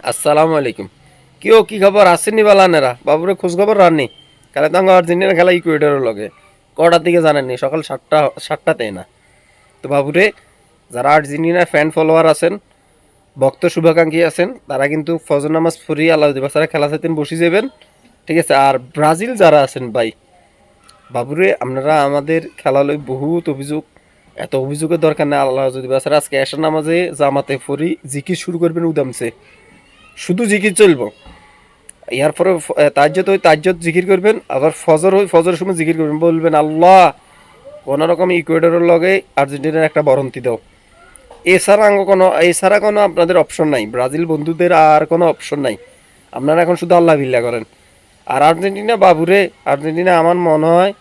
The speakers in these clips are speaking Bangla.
আসসালামু আলাইকুম। কি খবর আসেননি বালানেরা বাবুরে খোঁজ খবর রাননি কালে তো আর্জেন্টিনা খেলা ইকুয়েডরের লগে কটার দিকে জানেননি সকাল 7টাতেই না। তো বাবুরে যারা আর্জেন্টিনা ফ্যান ফলোয়ার আছেন ভক্ত শুভাকাঙ্ক্ষী আছেন তারা কিন্তু ফজর নামাজ পড়ি আল্লাহ দিবাসারা খেলা চাইতেন বসে যাবেন, ঠিক আছে। আর ব্রাজিল যারা আছেন ভাই বাবুরে আপনারা আমাদের খেলালয় বহুত অভিযোগ, এত অভিযোগের দরকার নেই। আল্লাহ যদি বাসারা আজকে এসার নামাজে জামাতে পড়ি জিকির শুরু করবেন উদামছে, শুধু জিকির চলবো। ইয়ার পরে তাজ্জত ওই তাজ্জত জিকির করবেন, আবার ফজর ওই ফজরের সময় জিকির করবেন, বলবেন আল্লাহ কোনো রকম ইকুয়েডরের লগে আর্জেন্টিনার একটা বরন্তি দাও। এছাড়া কোনো আপনাদের অপশন নাই, ব্রাজিল বন্ধুদের আর কোনো অপশন নাই। আপনারা এখন শুধু আল্লাহ বিল্লাহ করেন। আর আর্জেন্টিনা বাবুরে, আর্জেন্টিনা আমার মনে হয়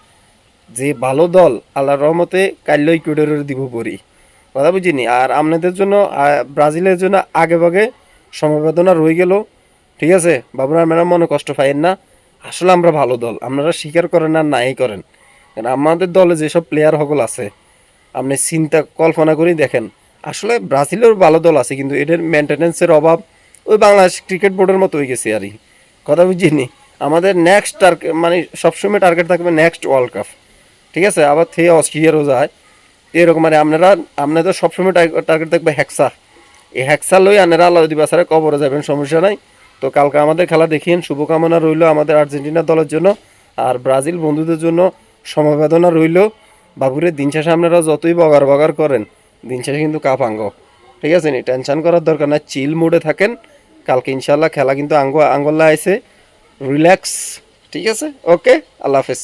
যে ভালো দল আল্লাহর রহমতে কাল্য ইকুয়েডরের দিব পরি, কথা বুঝিনি। আর আপনাদের জন্য ব্রাজিলের জন্য আগে ভাগে সমবেদনা রয়ে গেল, ঠিক আছে বাবুরা, আপনারা মনে কষ্ট পাইেন না। আসলে আমরা ভালো দল, আপনারা স্বীকার করেন আর নাই করেন। কারণ আমাদের দলে যেসব প্লেয়ার সকল আছে আপনি চিন্তা কল্পনা করে দেখেন, আসলে ব্রাজিলের ভালো দল আছে কিন্তু এদের মেনটেন্যান্সের অভাব ওই বাংলাদেশ ক্রিকেট বোর্ডের মতো হয়ে গেছে আর কি, কথা বুঝিনি। আমাদের নেক্সট টার্গেট মানে সবসময় টার্গেট থাকবে নেক্সট ওয়ার্ল্ড কাপ, ঠিক আছে। আবার থেকে অস্ট্রেলিয়ারও যায় এরকম, মানে আপনাদের সবসময় টার্গেট থাকবে হ্যাক্সা। এই হ্যাক্সা লই আপনারা আল্লাহ দিবা স্যারে কবরে যাবেন, সমস্যা নাই। তো কালকে আমাদের খেলা দেখিয়েন, শুভকামনা রইল আমাদের আর্জেন্টিনা দলের জন্য আর ব্রাজিল বন্ধুদের জন্য সমবেদনা রইল। বাবুরে দিন শেষে আপনারা যতই বগার বগার করেন দিন শেষে কিন্তু কাপাঙ্গ, ঠিক আছে নি, টেনশন করার দরকার না, চিল মুডে থাকেন। কালকে ইনশাল্লাহ খেলা কিন্তু আঙ্গল্লা আইসে, রিল্যাক্স, ঠিক আছে। ওকে, আল্লাহ হাফেজ।